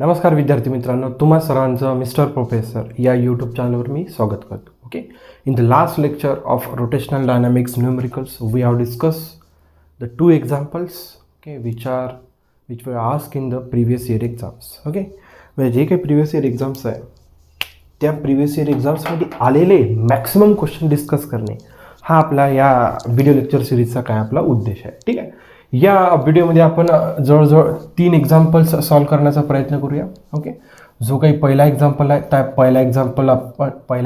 नमस्कार विद्यार्थी मित्रांनो, तुम्हा सर्वांचं मिस्टर प्रोफेसर या यूट्यूब चॅनलवर मी स्वागत करतो. Okay, in the last lecture of rotational dynamics numericals we have discuss the two examples okay which were ask in the previous year exams. Okay, म्हणजे जे काही प्रिव्हियस इयर एक्झाम्स आहे त्या प्रिव्हियस इयर एक्झाम्समध्ये आलेले मॅक्सिमम क्वेश्चन डिस्कस करणे हा आपला या व्हिडिओ लेक्चर सिरीजचा काय आपला उद्देश आहे. ठीक आहे, या व्हिडिओमध्ये आपण जवळजवळ 3 एक्झाम्पल्स सॉल्व करण्याचा प्रयत्न करूया. ओके, जो काही पहिला एक्झाम्पल आहे त्या पहिल्या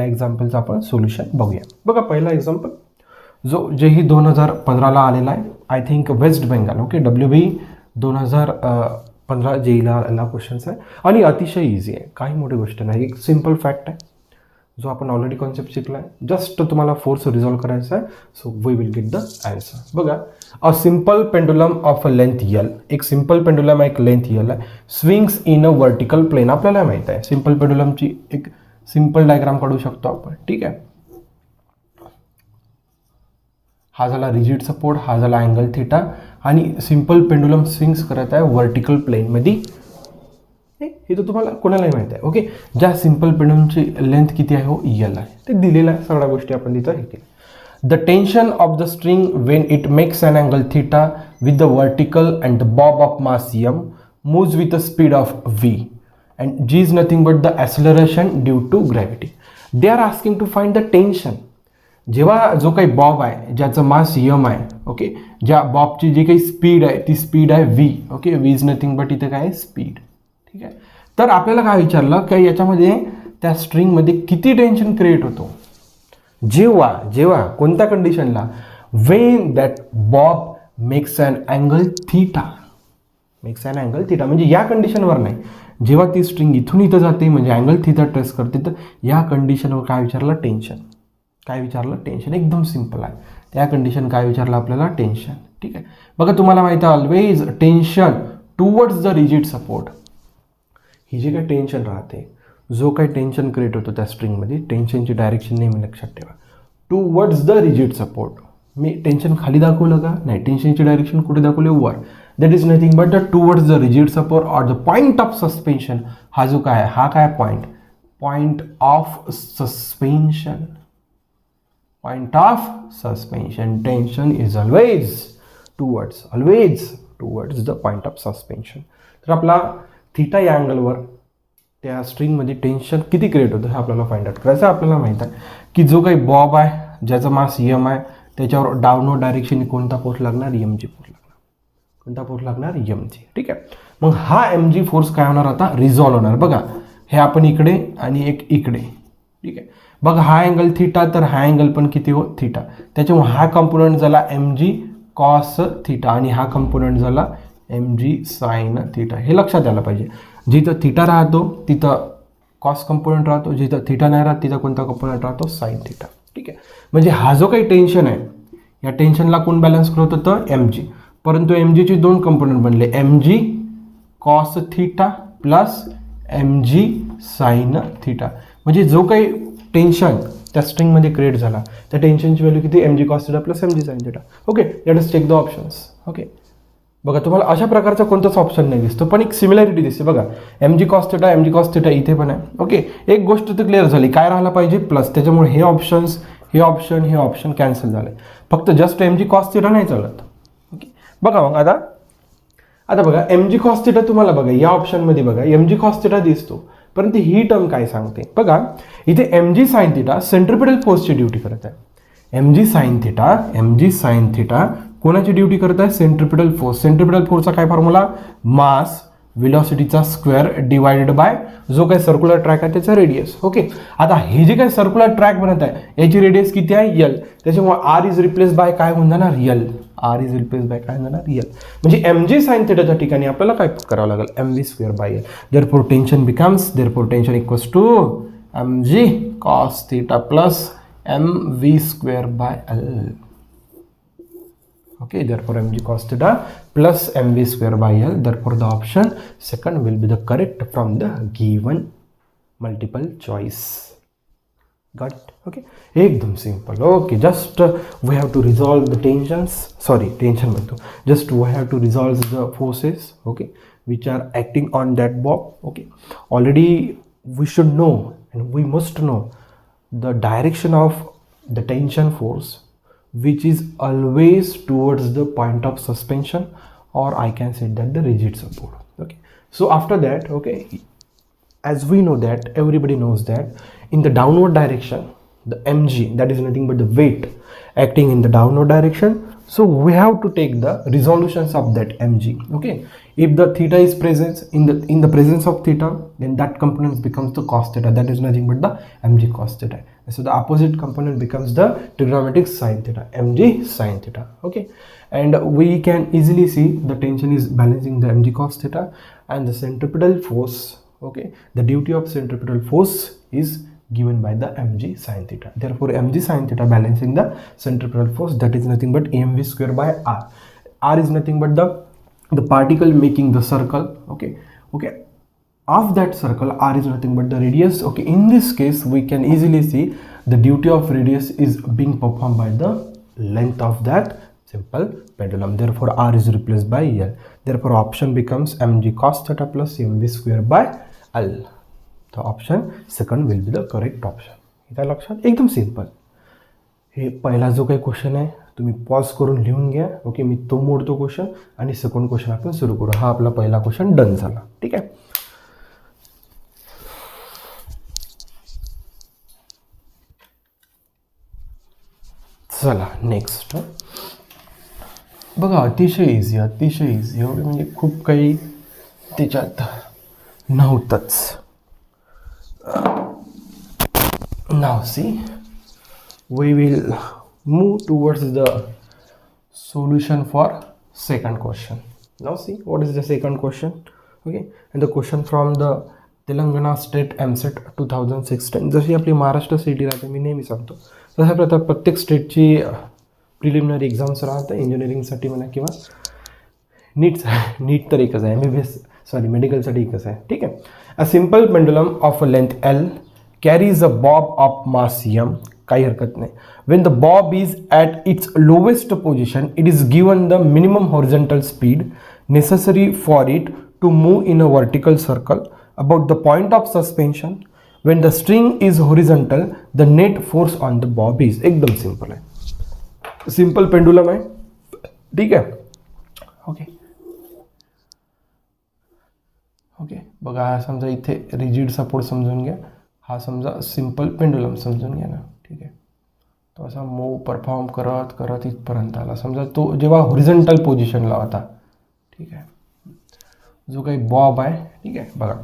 एक्झाम्पलचं आपण सोल्युशन बघूया. बघा, पहिला एक्झाम्पल जेही 2015ला आलेला आहे, I think West Bengal. Okay, WB 2015 जेईला आलेला क्वेश्चन्स आहे आणि अतिशय इझी आहे, काही मोठी गोष्ट नाही, एक सिम्पल फॅक्ट आहे जो आपण ऑलरेडी कॉन्सेप्ट शिकला आहे. जस्ट तुम्हाला फोर्स रिझॉल्व करायचा आहे. So we will get the answer. बघा, a simple pendulum of a length L, एक सिम्पल पेंडुलम एक लेंथ यल आहे, swings in a vertical plane. आपल्याला माहित आहे सिम्पल पेंडुलमची एक सिम्पल डायग्राम काढू शकतो आपण. ठीक आहे, हा झाला रिजिड सपोर्ट, हा झाला अँगल थिटा आणि सिम्पल पेंडुलम स्विंग्स करत आहे वर्टिकल प्लेनमध्ये. हे तर तुम्हाला कोणालाही माहिती आहे. ओके, ज्या सिम्पल पेंडुलमची लेंथ किती आहे हो यल आहे, ते दिलेलं आहे. सगळ्या गोष्टी आपण तिथं हे केल्या. The tension of the string when it makes an angle theta with the vertical and the bob of mass m moves with the speed of v and g is nothing but the acceleration due to gravity. They are asking to find the tension. जेव्हा जो काही Bob आहे ज्याचं मास m आहे, okay, ज्या बॉबची जी काही speed आहे ती स्पीड आहे v. Okay, v is nothing but इथे काय आहे स्पीड. ठीक आहे, तर आपल्याला काय विचारलं की याच्यामध्ये त्या स्ट्रिंगमध्ये किती टेन्शन क्रिएट होतो जेव्हा कोणत्या कंडिशनला, when that bob makes an angle theta. म्हणजे या कंडिशनवर नाही, जेव्हा ती स्ट्रिंग इथून इथं जाते म्हणजे अँगल थिटा ट्रेस करते, तर या कंडिशनवर काय विचारलं टेन्शन. एकदम सिम्पल आहे. त्या कंडिशन काय विचारलं आपल्याला टेन्शन. ठीक आहे, बघा तुम्हाला माहिती आहे always tension towards the rigid support. ही जी काही टेन्शन राहते, जो काही टेन्शन क्रिएट होतो त्या स्ट्रिंगमध्ये, टेन्शनची डायरेक्शन नेहमी लक्षात ठेवा, towards the rigid support. Me tension खाली दाखवलं का नाही, टेन्शनची डायरेक्शन कुठे दाखवली वर. That is nothing but the towards the rigid support or the point of suspension. हा जो काय हा काय point of suspension. Tension is always towards the point of suspension. तर आपला थिटा या अँगलवर त्या स्ट्रिंगमध्ये टेन्शन किती क्रिएट होतं हे आपल्याला फाइंड आउट करायचं. आपल्याला माहीत आहे की जो काही बॉब आहे ज्याचा मास m आहे त्याच्यावर डाऊनवर्ड डायरेक्शन कोणता फोर्स लागणार, mg फोर्स लागणार. कोणता फोर्स लागणार, mg. ठीक आहे, मग हा mg फोर्स काय होणार आता रिझॉल्व होणार. बघा, हे आपण इकडे आणि एक इकडे. ठीक आहे, बघा हा अँगल थिटा, तर हा अँगल पण किती हो थिटा. त्याच्यामुळे हा कंपोनंट झाला mg कॉस थिटा आणि हा कंपोनंट झाला mg साइन थिटा. हे लक्षात यायला पाहिजे, जिथं थिटा राहतो तिथं कॉस कंपोनंट राहतो, जिथं थिटा नाही राहत तिथं कोणता कंपोनंट राहतो, साइन थिटा. ठीक आहे, म्हणजे हा जो काही टेन्शन आहे या टेन्शनला कोण बॅलन्स करत होतं, mg. परंतु mgचे 2 कंपोनंट बनले, mg cos theta plus mg sine theta. म्हणजे जो काही टेन्शन त्या स्ट्रिंगमध्ये क्रिएट झाला त्या टेन्शनची व्हॅल्यू किती, mg cos theta plus mg sine theta. Okay, let us take the options. Okay, बघा तुम्हाला अशा प्रकारचा कोणताच ऑप्शन नाही दिसतो, पण एक सिमिलॅरिटी दिसते. बघा, mg कॉस थिटा इथे पण आहे. ओके, एक गोष्ट तर क्लिअर झाली, काय राहायला पाहिजे प्लस. त्याच्यामुळे हे ऑप्शन कॅन्सल झाले. फक्त जस्ट mg कॉस थिटा नाही चालत. ओके, बघा मग आता बघा mg कॉस थिटा तुम्हाला बघा या ऑप्शनमध्ये बघा mg कॉस थिटा दिसतो, परंतु ही टर्म काय सांगते बघा, इथे mg साइन थिटा सेंट्रिपिटल फोर्सची ड्युटी करत आहे. mg साइन थिटा कोणाची ड्युटी करत आहे, सेंट्रिपिटल फोर्स. सेंट्रिपिटल फोर्सचा काय फॉर्म्युला, मास व्हेलॉसिटीचा स्क्वेअर डिवाइडेड बाय जो काही सर्क्युलर ट्रॅक आहे त्याचा रेडियस. ओके, आता हे जे काही सर्क्युलर ट्रॅक बनत आहे याची रेडियस किती आहे, यल. त्याच्यामुळे r इज रिप्लेस बाय काय होऊन जाणार, यल. म्हणजे mg साइन थिटाच्या ठिकाणी आपल्याला काय करावं लागेल, mv square by l. Therefore tension equals to mg cos theta plus mv square by l. Okay, therefore mg cos theta plus mv square by l. Therefore the option second will be the correct from the given multiple choice. Got it? Okay, एकदम simple. Okay, just we have to resolve the tension. Just we have to resolve the forces. Okay, which are acting on that bob. Okay, already we should know and we must know the direction of the tension force, which is always towards the point of suspension, or I can say that the rigid support. Okay, so after that, okay, as we know that everybody knows that in the downward direction, the mg, that is nothing but the weight acting in the downward direction. So we have to take the resolutions of that mg. Okay, if the theta is present in the presence of theta, then that component becomes the cos theta, that is nothing but the mg cos theta. So the opposite component becomes the trigonometric sin theta, mg sin theta. Okay, and we can easily see the tension is balancing the mg cos theta, and the centripetal force, okay, the duty of centripetal force is given by the mg sin theta. Therefore mg sin theta balancing the centripetal force, that is nothing but mv square by r. R is nothing but the particle making the circle. Okay, of that circle, r is nothing but the radius. Okay, in this case we can easily see the duty of radius is being performed by the length of that simple pendulum. Therefore r is replaced by l. Therefore option becomes mg cos theta plus mv square by l. The option second will be the correct option. इथं लक्षात एकदम simple. हे पहिला जो काही question आहे तुम्ही pause करून लिहून घ्या. ओके, मी तो मोडतो क्वेश्चन आणि सेकंड क्वेश्चन आपण सुरू करू. हा आपला पहिला क्वेश्चन डन झाला. ठीक आहे. चला नेक्स्ट बघा, अतिशय इझी एवढे म्हणजे खूप काही त्याच्यात नव्हतंच. Now see, we will move towards the solution for second question. Now see, what is the second question? Okay, and the question from the Telangana State MSET 2016. जशी आपली महाराष्ट्र सिटी राहते, मी नेहमी सांगतो तसं प्रत्येक स्टेटची प्रिलिमिनरी एक्झाम्स राहतं इंजिनिअरिंगसाठी म्हणा किंवा नीट तर एकच आहे, MBBS सॉरी मेडिकलसाठी एकच आहे. ठीक आहे. अ simple pendulum of a length L carries a bob of mass m. काही हरकत नाही. When the bob is at its lowest position, it is given the minimum horizontal speed necessary for it to move in a vertical circle about the point of suspension. When the string is horizontal, the net force on the bob is. एकदम simple आहे, simple pendulum आहे. ठीक आहे. Okay, बघा हा समजा इथे rigid support समजून घ्या, हा समजा सिंपल पेंडुलम समजून घ्या ना. ठीक आहे. तो असा मूव परफॉर्म करत करत इथपर्यंत आला. समजा तो जेव्हा हॉरिझॉन्टल पोझिशनला होता. ठीक आहे. जो काही बॉब आहे, ठीक आहे, बघा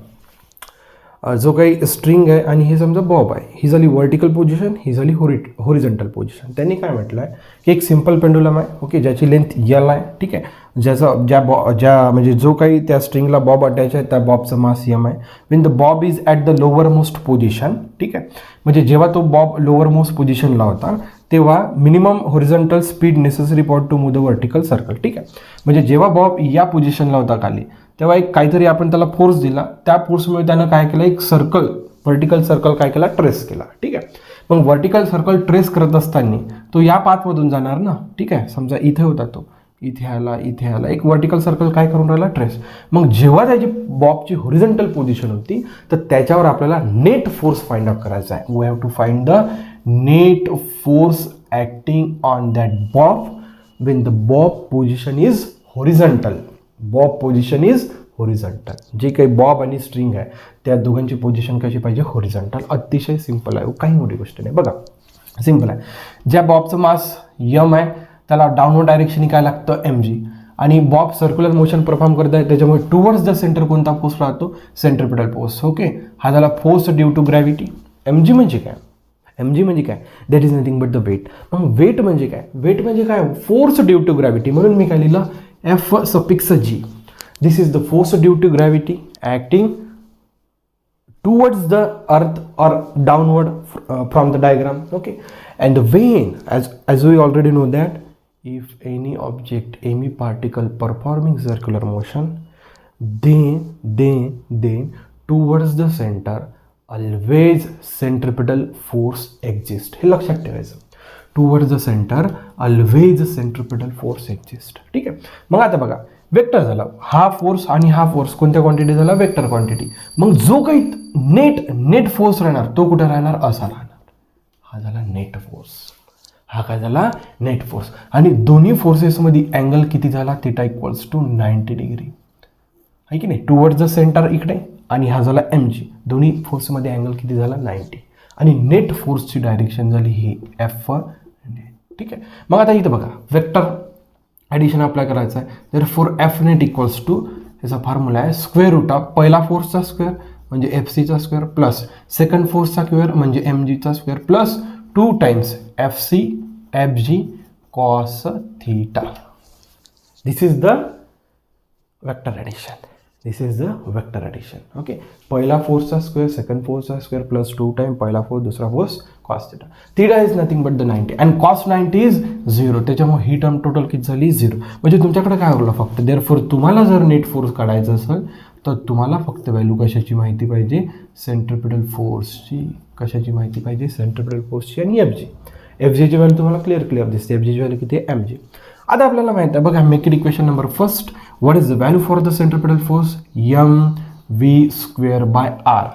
जो काही स्ट्रिंग आहे आणि हे समजा बॉब आहे, ही झाली वर्टिकल पोझिशन, ही झाली हॉरिझॉन्टल पोझिशन. त्यांनी काय म्हटलं आहे की एक सिंपल पेंडुलम आहे. ओके, ज्याची लेंथ यल आहे. ठीक आहे. ज्या म्हणजे जो काही त्या स्ट्रिंगला बॉब अटॅच आहे त्या बॉबचं मास यम आहे. Wien the Bob is at the lower most position. ठीक आहे. म्हणजे जेव्हा तो बॉब लोअर मोस्ट पोझिशनला होता तेव्हा minimum horizontal speed necessary for to move the vertical circle. ठीक आहे. म्हणजे जेव्हा बॉब या पोझिशनला होता खाली तेव्हा एक काहीतरी आपण त्याला फोर्स दिला, त्या फोर्समुळे त्यानं काय केलं, एक सर्कल वर्टिकल सर्कल काय केला, ट्रेस केला. ठीक आहे. मग वर्टिकल सर्कल ट्रेस करत असताना तो या पाथमधून जाणार ना. ठीक आहे. समजा इथे होता तो, इथे आला एक वर्टिकल सर्कल काय करून राहिला, ट्रेस. मग जेव्हा त्याची बॉबची हॉरिझॉन्टल पोझिशन होती तर त्याच्यावर आपल्याला नेट फोर्स फाइंड आउट करायचा आहे. We have to find the net force acting on that bob when the bob position is horizontal. Bob position is horizontal. जे काही बॉब आणि स्ट्रिंग आहे त्या दोघांची पोझिशन कशी पाहिजे, हॉरिझॉन्टल. अतिशय सिंपल आहे, काही मोठी गोष्ट नाही. बघा सिंपल आहे. ज्या बॉबचं मास यम आहे त्याला डाऊनवर्ड डायरेक्शन काय लागतं, mg, आणि बॉब सर्क्युलर मोशन परफॉर्म करत आहे त्याच्यामुळे टुवर्ड्स द सेंटर कोणता फोर्स राहतो, सेंट्रिपिटल फोर्स. ओके, हा झाला force due to gravity. mg म्हणजे काय, that is nothing but the weight. मग वेट म्हणजे काय, फोर्स ड्यू टू ग्रॅव्हिटी. म्हणून मी काय लिहिलं, F suffix G. This is the force due to gravity acting towards the earth or downward from the diagram. Okay, and when as we already know that if any object, any particle performing circular motion, then towards the center always centripetal force exists. हे लक्षात ठेवायचं. Towards the centre always centripetal force exist. ठीक आहे. मग आता बघा, vector झाला, हा फोर्स आणि हा फोर्स कोणत्या क्वांटिटी झाला, वेक्टर क्वांटिटी. मग जो काही नेट फोर्स राहणार तो कुठे राहणार, असा राहणार. हा झाला नेट फोर्स, हा काय झाला, नेट फोर्स. आणि दोन्ही फोर्सेसमध्ये अँगल किती झाला, थिटा इक्वल्स टू 90 डिग्री आहे की नाही, टुवर्ड्स द सेंटर इकडे. आणि हा झाला mg, दोन्ही फोर्समध्ये अँगल किती झाला, 90. आणि नेट फोर्सची डायरेक्शन झाली ही F नेट. ठीक आहे. मग आता इथं बघा वेक्टर ॲडिशन अप्लाय करायचं आहे. तर for F net equals to, याचा फॉर्म्युला आहे स्क्वेअर रूट ऑफ पहिला फोर्सचा स्क्वेअर म्हणजे FC चा स्क्वेअर प्लस सेकंड फोर्सचा स्क्वेअर म्हणजे mg चा square plus 2 times FC FG cos theta. This is the vector addition. This is the vector addition. Okay. पहिला फोर्सचा स्क्वेअर, सेकंड फोर्सचा स्क्वेअर प्लस 2 टाइम पहिला फोर्स, दुसरा force cos theta. Theta is nothing but the 90 and cos 90 is 0. त्याच्यामुळे ही term total किती झाली, 0. म्हणजे तुमच्याकडे काय उरलं फक्त, देअरफॉर तुम्हाला जर नेट फोर्स काढायचं असेल तर तुम्हाला फक्त व्हॅल्यू कशाची माहिती पाहिजे, सेंट्रिपिटल फोर्सची. कशाची माहिती पाहिजे, सेंट्रिपिटल फोर्सची आणि एफजीची व्हॅल्यू तुम्हाला क्लिअर दिसते. एफजीची व्हॅल्यू किती आहे, mg. आता आपल्याला माहिती आहे बघा, make it equation number first. What is the value for the centripetal force, mv² by r.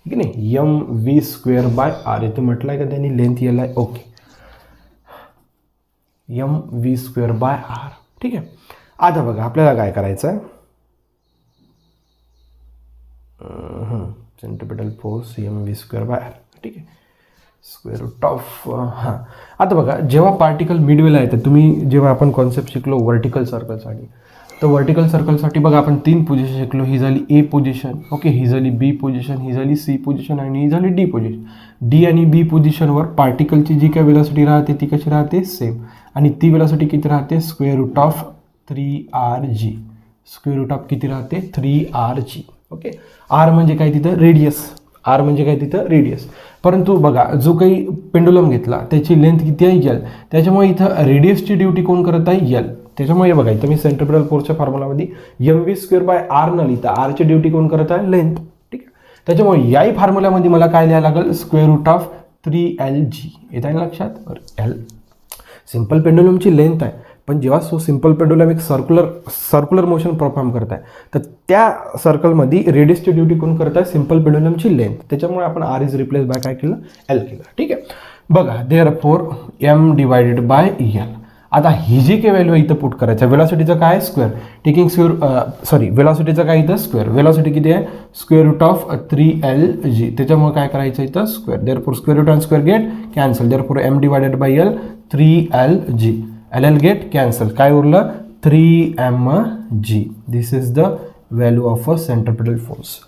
ठीक आहे नाही, mv² बाय r. इथे म्हटलं आहे का त्यांनी, लेंथ याला आहे. Okay, mv² by r. ठीक आहे. आता बघा आपल्याला काय करायचं आहे, centripetal force mv² by r. ठीक आहे, स्क्वेअर रूट ऑफ. हां, आता बघा जेव्हा पार्टिकल मिडवेला येते, तुम्ही जेव्हा आपण कॉन्सेप्ट शिकलो व्हर्टिकल सर्कलसाठी, तर व्हर्टिकल सर्कलसाठी बघा आपण 3 पोझिशन शिकलो. ही झाली ए पोझिशन, ओके, ही झाली बी पोझिशन, ही झाली सी पोझिशन आणि ही झाली डी पोझिशन. डी आणि बी पोझिशनवर पार्टिकलची जी काय वेलॉसिटी राहते ती कशी राहते, सेम. आणि ती वेलॉसिटी किती राहते, square root of 3rg. Square root of किती राहते, 3rg. ओके. आर म्हणजे काय तिथं, रेडियस. आर म्हणजे काय तिथं, रेडियस. परंतु बघा जो काही पेंडुलम घेतला त्याची लेंथ किती आहे, एल. त्याच्यामुळे इथं रेडियसची ड्युटी कोण करत आहे, एल. त्याच्यामुळे बघा इथं मी सेंट्रिपिटल फोर्सच्या फॉर्म्युलामध्ये mv² बाय r न लिहिता आरची ड्युटी कोण करत आहे, लेंथ. ठीक आहे. त्याच्यामुळे याही फॉर्म्युल्यामध्ये मला काय लिहायला लागेल, स्क्वेअर रूट ऑफ 3lg. येत आहे लक्षात, एल सिंपल पेंडुलमची लेंथ आहे. पण जेव्हा सो सिंपल पेंडुलम एक सर्क्युलर मोशन परफॉर्म करत आहे तर त्या सर्कलमध्ये रेडियसची ड्युटी कोण करत आहे, सिंपल पेंडुलमची लेंथ. त्याच्यामुळे आपण आर इज रिप्लेस बाय काय केलं, एल केलं. ठीक आहे. बघा therefore m divided by L. आता ही जी काही व्हॅल्यू इथं पुट करायचं, वेलॉसिटीचं काय, स्क्वेअर. टेकिंग वेलॉसिटीचं काय इथं, स्क्वेअर. वेलॉसिटी किती आहे, स्क्वेअर रूट ऑफ 3lg. त्याच्यामुळे काय करायचं इथं, स्क्वेअर. देअरफॉर स्क्वेअर रूट आणि square get cancel. Therefore m divided by L 3lg. L get cancel, काय उरलं, 3mg. This is the value of a centripetal force.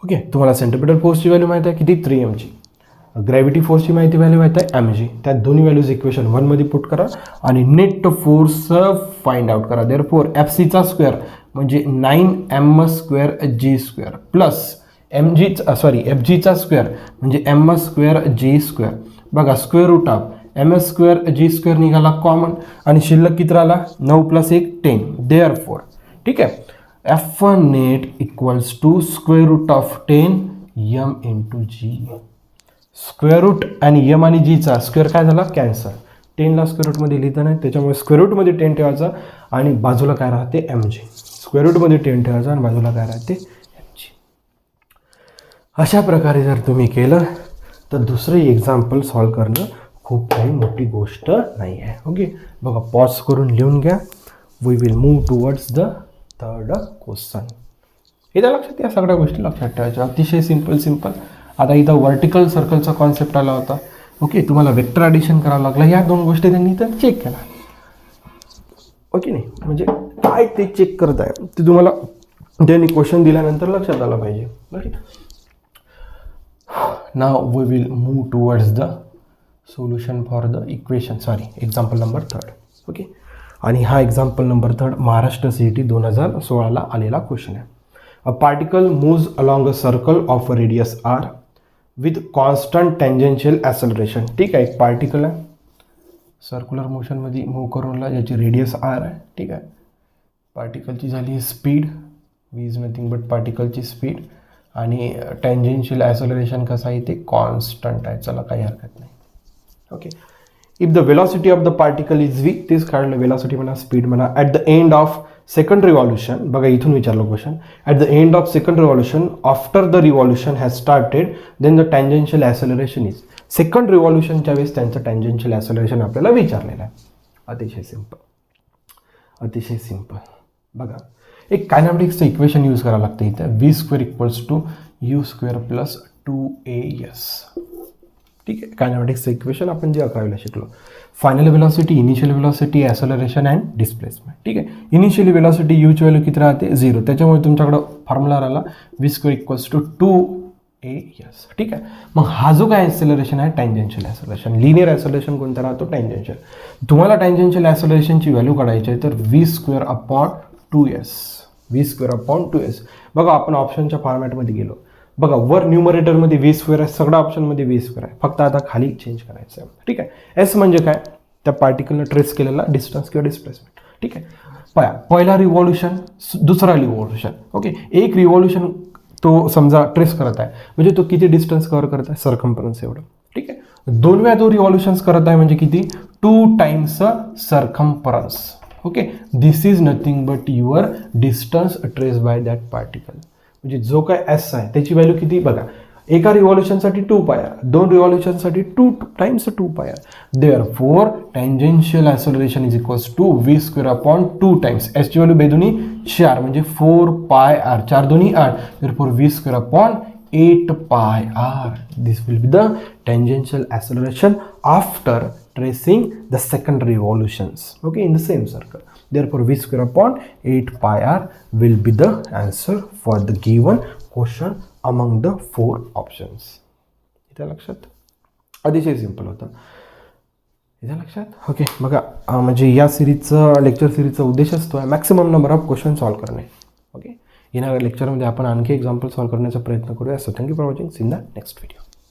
Okay. तुम्हाला सेंट्रिपिटल फोर्सची value माहिती आहे किती, 3mg. ग्रॅव्हिटी फोर्सची व्हॅल्यू माहिती आहे mg. त्या दोन्ही व्हॅल्यूज इक्वेशन 1 मध्ये पुट करा आणि नेट फोर्स फाइंड आउट करा. देअरफॉर fcचा स्क्वेअर म्हणजे 9m² प्लस fgचा स्क्वेअर म्हणजे m²g². बघा स्क्वेअर रूट ऑफ m²g² निघाला कॉमन आणि शिल्लक किती राहिला, 9 + 1 10. देअरफॉर ठीक आहे, F net equals to square root of 10 m × g. Square root आणि m आणि gचा स्क्वेअर काय झाला, कॅन्सल. 10ला स्क्वेअर रूटमध्ये लिहिता नाही, त्याच्यामुळे स्क्वेअर रूटमध्ये 10 ठेवायचा आणि बाजूला काय राहते, mg. स्क्वेअर रूटमध्ये 10 ठेवायचा आणि बाजूला काय राहते, mg. अशा प्रकारे जर तुम्ही केलं तर दुसरं एक्झाम्पल सॉल्व करणं खूप काही मोठी गोष्ट नाही आहे. ओके. बघा पॉज करून लिहून घ्या. We will move towards the third question. इथं लक्षात या सगळ्या गोष्टी लक्षात ठेवायच्या, अतिशय सिंपल. आता इथं व्हर्टिकल सर्कलचा कॉन्सेप्ट आला होता. ओके. तुम्हाला वेक्टर ॲडिशन करावं लागलं. ह्या 2 गोष्टी त्यांनी इथं चेक केला. ओके नाही, म्हणजे काय ते चेक करत आहे ते तुम्हाला त्यांनी क्वेश्चन दिल्यानंतर लक्षात आलं पाहिजे. Okay. Now we will move towards the solution for the equation, example number 3. Okay. आणि हा एक्झाम्पल नंबर 3 महाराष्ट्र CET 2016ला आलेला क्वेश्चन आहे. A particle moves along a circle of a radius r with constant tangential acceleration. ठीक आहे, एक particle आहे circular मोशनमध्ये move करून ज्याची रेडियस r आहे. ठीक आहे. पार्टिकलची झाली speed, v is nothing but पार्टिकलची स्पीड, आणि टेंजेन्शियल ॲक्सेलरेशन कसं आहे ते कॉन्स्टंट आहे. चला काही हरकत नाही. Okay. If the velocity of the particle is v, तेच काढलं, वेलॉसिटी म्हणा स्पीड म्हणा, at the end of second revolution, बघा इथून विचारलं question, at the end of second revolution after the revolution has started then the tangential acceleration is. Second रिव्हॉल्युशनच्या वेळेस त्यांचं टँजेन्शियल ॲसेलरेशन आपल्याला विचारलेलं आहे. अतिशय सिंपल, अतिशय सिंपल. बघा एक कायनेमॅटिक्सचं इक्वेशन यूज करावं लागतं इथं, v square equals to u square plus 2as. ठीक आहे, कायनेमॅटिक्सचं इक्वेशन आपण जे 11वीला शिकलो. Final velocity, initial velocity, acceleration and displacement. ठीक आहे, इनिशियली वेलॉसिटी यूची व्हॅल्यू किती राहते 0, त्याच्यामुळे तुमच्याकडं फॉर्म्युला राहिला V square equals to 2as. ठीक आहे, मग हा जो काय ॲसेलरेशन आहे टँजेन्शियल ॲसेलरेशन. लिनियर ॲसेलरेशन कोणता राहतो टँजेन्शियल. तुम्हाला टँजेन्शियल ॲसेलरेशनची व्हॅल्यू काढायची आहे तर V square upon 2s, V square upon 2s. बघा आपण ऑप्शनच्या फॉर्मॅटमध्ये गेलो, बघा वर न्यूमरेटरमध्ये व्ही स्क्वेअर आहे, सगळ्या ऑप्शनमध्ये व्ही स्क्वेअर आहे, फक्त आता खाली चेंज करायचं आहे. ठीक आहे, एस म्हणजे काय, त्या पार्टिकलनं ट्रेस केलेला डिस्टन्स किंवा डिस्प्लेसमेंट. ठीक आहे, पहिला रिव्हॉल्युशन, दुसरा रिव्हॉल्युशन. ओके, एक रिव्हॉल्युशन तो समजा ट्रेस करत आहे म्हणजे तो किती डिस्टन्स कव्हर करत आहे, सर्कम्फरन्स एवढं. ठीक आहे, 2 वेळा तो रिव्हॉल्युशन्स करत आहे म्हणजे किती, 2 times circumference. Okay, this is nothing but your distance trace by that particle. म्हणजे जो काय एस आहे त्याची व्हॅल्यू किती बघा, एका रिव्हॉल्युशनसाठी 2πr, 2 रिव्हॉल्युशनसाठी 2 times 2πr. Therefore tangential acceleration is equals to v square upon 2 times एसची व्हॅल्यू बेदुनी 4 म्हणजे 4πr, 4 दोन्ही 8. Therefore v square upon 8πr. This will be the tangential acceleration after tracing the second revolutions, okay, in the same circle. Therefore v square upon 8πr will be the answer for the given question among the 4 options. इथे लक्षात, अतिशय simple होतं. इथे लक्षात. Okay, बघा म्हणजे या सिरीजचं, lecture सिरीजचा उद्देशच तो आहे maximum number of question solve करणे. ओके, येणाऱ्या लेक्चरमध्ये आपण आणखी एक्झाम्पल सॉल्व करण्याचा प्रयत्न करूया. So thank you for watching. See in the next video.